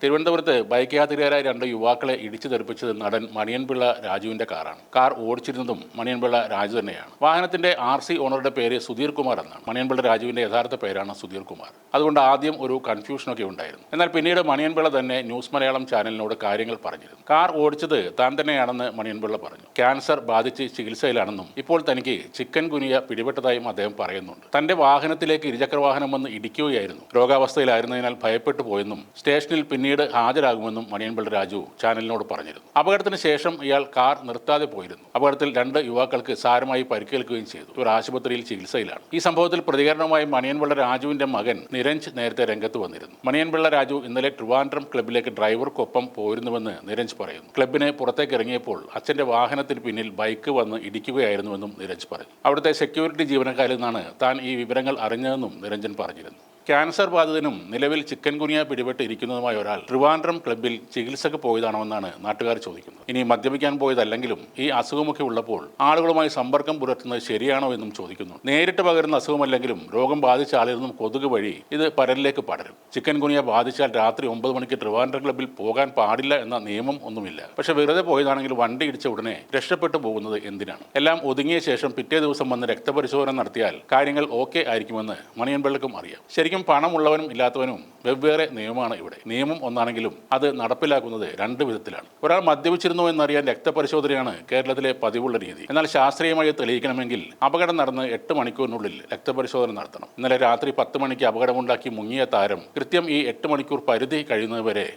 തിരുവനന്തപുരത്ത് ബൈക്ക് യാത്രികരായ രണ്ട് യുവാക്കളെ ഇടിച്ചു തെറിപ്പിച്ചത് നടൻ മണിയൻപിള്ള രാജുവിന്റെ കാറാണ്. കാർ ഓടിച്ചിരുന്നതും മണിയൻപിള്ള രാജു തന്നെയാണ്. വാഹനത്തിന്റെ RC ഓണറുടെ പേര് സുധീർ കുമാർ എന്നാണ്. മണിയൻപിള്ള രാജുവിന്റെ യഥാർത്ഥ പേരാണ് സുധീർ കുമാർ. അതുകൊണ്ട് ആദ്യം ഒരു കൺഫ്യൂഷനൊക്കെ ഉണ്ടായിരുന്നു. എന്നാൽ പിന്നീട് മണിയൻപിള്ള തന്നെ ന്യൂസ് മലയാളം ചാനലിനോട് കാര്യങ്ങൾ പറഞ്ഞിരുന്നു. കാർ ഓടിച്ചത് താൻ തന്നെയാണെന്ന് മണിയൻപിള്ള പറഞ്ഞു. ക്യാൻസർ ബാധിച്ച് ചികിത്സയിലാണെന്നും ഇപ്പോൾ തനിക്ക് ചിക്കൻ ഗുനിയ പിടിപെട്ടതായും അദ്ദേഹം പറയുന്നുണ്ട്. തന്റെ വാഹനത്തിലേക്ക് ഇരുചക്രവാഹനം വന്ന് ഇടിക്കുകയായിരുന്നു. രോഗാവസ്ഥയിലായിരുന്നതിനാൽ ഭയപ്പെട്ടു പോയെന്നും സ്റ്റേഷനിൽ പിന്നീട് ഹാജരാകുമെന്നും മണിയൻപിള്ള രാജു ചാനലിനോട് പറഞ്ഞിരുന്നു. അപകടത്തിന് ശേഷം ഇയാൾ കാർ നിർത്താതെ പോയിരുന്നു. അപകടത്തിൽ രണ്ട് യുവാക്കൾക്ക് സാരമായി പരിക്കേൽക്കുകയും ചെയ്തു. ഇവർ ആശുപത്രിയിൽ ചികിത്സയിലാണ്. ഈ സംഭവത്തിൽ പ്രതികരണവുമായി മണിയൻപിള്ള രാജുവിന്റെ മകൻ നിരഞ്ജ് നേരത്തെ രംഗത്ത് വന്നിരുന്നു. മണിയൻപിള്ള രാജു ഇന്നലെ ട്രിവാൻഡ്രം ക്ലബ്ബിലേക്ക് ഡ്രൈവർക്കൊപ്പം പോയിരുന്നുവെന്ന് നിരഞ്ജ് പറയുന്നു. ക്ലബ്ബിന് പുറത്തേക്ക് ഇറങ്ങിയപ്പോൾ അച്ഛന്റെ വാഹനത്തിന് പിന്നിൽ ബൈക്ക് വന്ന് ഇടിക്കുകയായിരുന്നുവെന്നും നിരഞ്ജ് പറഞ്ഞു. അവിടുത്തെ സെക്യൂരിറ്റി ജീവനക്കാരിൽ നിന്നാണ് താൻ ഈ വിവരങ്ങൾ അറിഞ്ഞതെന്നും നിരഞ്ജൻ പറഞ്ഞിരുന്നു. ക്യാൻസർ ബാധിതനും നിലവിൽ ചിക്കൻ ഗുനിയ പിടിപെട്ട് ഇരിക്കുന്നതുമായ ഒരാൾ ട്രിവാൻഡ്രം ക്ലബ്ബിൽ ചികിത്സക്ക് പോയതാണെന്നാണ് നാട്ടുകാർ ചോദിക്കുന്നത്. ഇനി മദ്യപിക്കാൻ പോയതല്ലെങ്കിലും ഈ അസുഖമൊക്കെ ഉള്ളപ്പോൾ ആളുകളുമായി സമ്പർക്കം പുലർത്തുന്നത് ശരിയാണോ എന്നും ചോദിക്കുന്നു. നേരിട്ട് പകരുന്ന അസുഖമല്ലെങ്കിലും രോഗം ബാധിച്ച ആളിൽ നിന്നും കൊതുക് വഴി ഇത് പരലിലേക്ക് പടരും. ചിക്കൻ ഗുനിയ ബാധിച്ചാൽ രാത്രി 9 മണിക്ക് ട്രിവാൻഡ്രം ക്ലബ്ബിൽ പോകാൻ പാടില്ല എന്ന നിയമം ഒന്നുമില്ല. പക്ഷെ വെറുതെ പോയതാണെങ്കിൽ വണ്ടി ഇടിച്ച ഉടനെ രക്ഷപ്പെട്ടു പോകുന്നത് എന്തിനാണ്? എല്ലാം ഒതുങ്ങിയ ശേഷം പിറ്റേ ദിവസം വന്ന് രക്തപരിശോധന നടത്തിയാൽ കാര്യങ്ങൾ ഓക്കെ ആയിരിക്കുമെന്ന് മണിയൻപിള്ളക്കും അറിയാം. ശരിക്കും പണമുള്ളവനും ഇല്ലാത്തവനും വെവ്വേറെ നിയമമാണ് ഇവിടെ. നിയമം ഒന്നാണെങ്കിലും അത് നടപ്പിലാക്കുന്നത് രണ്ട് വിധത്തിലാണ്. ഒരാൾ മദ്യപിച്ചിരുന്നു എന്നറിയാൻ രക്തപരിശോധനയാണ് കേരളത്തിലെ പതിവുള്ള രീതി. എന്നാൽ ശാസ്ത്രീയമായി തെളിയിക്കണമെങ്കിൽ അപകടം നടന്ന് 8 മണിക്കൂറിനുള്ളിൽ രക്തപരിശോധന നടത്തണം. ഇന്നലെ രാത്രി 10 മണിക്ക് അപകടമുണ്ടാക്കി മുങ്ങിയ താരം കൃത്യം ഈ 8 മണിക്കൂർ പരിധി കഴിയുന്നതുവരെ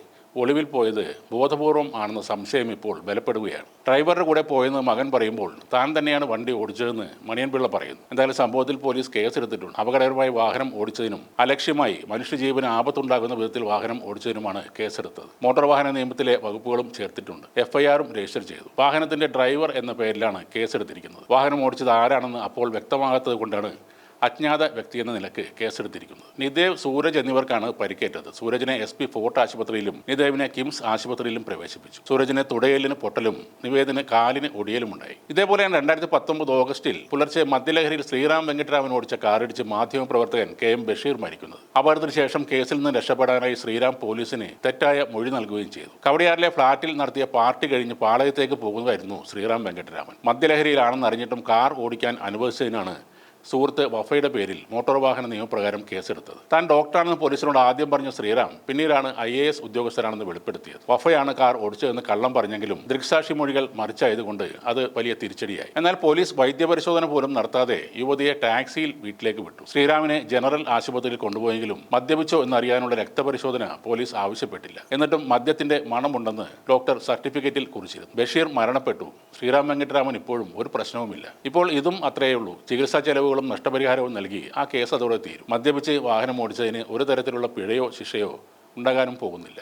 ഒളിവിൽ പോയത് ബോധപൂർവം ആണെന്ന സംശയം ഇപ്പോൾ ബലപ്പെടുകയാണ്. ഡ്രൈവറുടെ കൂടെ പോയെന്ന് മകൻ പറയുമ്പോൾ താൻ തന്നെയാണ് വണ്ടി ഓടിച്ചതെന്ന് മണിയൻപിള്ള പറയുന്നു. എന്തായാലും സംഭവത്തിൽ പോലീസ് കേസെടുത്തിട്ടുണ്ട്. അപകടകരമായ വാഹനം ഓടിച്ചതിനും അലക്ഷ്യമായി മനുഷ്യജീവന് ആപത്തുണ്ടാകുന്ന വിധത്തിൽ വാഹനം ഓടിച്ചതിനുമാണ് കേസെടുത്തത്. മോട്ടോർ വാഹന നിയമത്തിലെ വകുപ്പുകളും ചേർത്തിട്ടുണ്ട്. FIR രജിസ്റ്റർ ചെയ്തു. വാഹനത്തിന്റെ ഡ്രൈവർ എന്ന പേരിലാണ് കേസെടുത്തിരിക്കുന്നത്. വാഹനം ഓടിച്ചത് ആരാണെന്ന് അപ്പോൾ വ്യക്തമാകാത്തത് കൊണ്ടാണ് അജ്ഞാത വ്യക്തി എന്ന നിലക്ക് കേസെടുത്തിരിക്കുന്നത്. നിദേവ്, സൂരജ് എന്നിവർക്കാണ് പരിക്കേറ്റത്. സൂരജിനെ SP ഫോർട്ട് ആശുപത്രിയിലും നിദേവിനെ കിംസ് ആശുപത്രിയിലും പ്രവേശിപ്പിച്ചു. സൂരജിന് തുടയലിന് പൊട്ടലും നിവേദിന് കാലിന് ഒടിയലുമുണ്ടായി. ഇതേപോലെയാണ് 2019 ഓഗസ്റ്റിൽ പുലർച്ചെ മദ്യലഹരിയിൽ ശ്രീറാം വെങ്കിട്ടരാമൻ ഓടിച്ച കാറിടിച്ച് മാധ്യമപ്രവർത്തകൻ KM ബഷീർ മരിക്കുന്നത്. അപകടത്തിന് ശേഷം കേസിൽ നിന്ന് രക്ഷപ്പെടാനായി ശ്രീറാം പോലീസിന് തെറ്റായ മൊഴി നൽകുകയും ചെയ്തു. കവടിയാറിലെ ഫ്ളാറ്റിൽ നടത്തിയ പാർട്ടി കഴിഞ്ഞ് പാളയത്തേക്ക് പോകുന്നതായിരുന്നു ശ്രീറാം വെങ്കിട്ടരാമൻ. മദ്യലഹരിയിലാണെന്ന് അറിഞ്ഞിട്ടും കാർ ഓടിക്കാൻ അനുവദിച്ചതിനാണ് സുഹൃത്ത് വഫയുടെ പേരിൽ മോട്ടോർ വാഹന നിയമപ്രകാരം കേസെടുത്തത്. താൻ ഡോക്ടറാണെന്ന് പോലീസിനോട് ആദ്യം പറഞ്ഞ ശ്രീറാം പിന്നീടാണ് IAS ഉദ്യോഗസ്ഥരാണെന്ന് വെളിപ്പെടുത്തിയത്. വഫയാണ് കാർ ഓടിച്ചതെന്ന് കള്ളം പറഞ്ഞെങ്കിലും ദൃക്സാക്ഷി മൊഴികൾ മറിച്ചായതുകൊണ്ട് അത് വലിയ തിരിച്ചടിയായി. എന്നാൽ പോലീസ് വൈദ്യപരിശോധന പോലും നടത്താതെ യുവതിയെ ടാക്സിയിൽ വീട്ടിലേക്ക് വിട്ടു. ശ്രീറാമിനെ ജനറൽ ആശുപത്രിയിൽ കൊണ്ടുപോയെങ്കിലും മദ്യപിച്ചോ എന്നറിയാനുള്ള രക്തപരിശോധന പോലീസ് ആവശ്യപ്പെട്ടില്ല. എന്നിട്ടും മദ്യത്തിന്റെ മണമുണ്ടെന്ന് ഡോക്ടർ സർട്ടിഫിക്കറ്റിൽ കുറിച്ചിരുന്നു. ബഷീർ മരണപ്പെട്ടു. ശ്രീറാം വെങ്കിട്ടരാമൻ ഇപ്പോഴും ഒരു പ്രശ്നവുമില്ല. ഇപ്പോൾ ഇതും അത്രയേ ഉള്ളൂ. ചികിത്സാ ചെലവുകളും നഷ്ടപരിഹാരവും നൽകി ആ കേസ് അതോടെ തീരും. മദ്യപിച്ച് വാഹനം ഓടിച്ചതിന് ഒരു തരത്തിലുള്ള പിഴയോ ശിക്ഷയോ ഉണ്ടാകാനും പോകുന്നില്ല.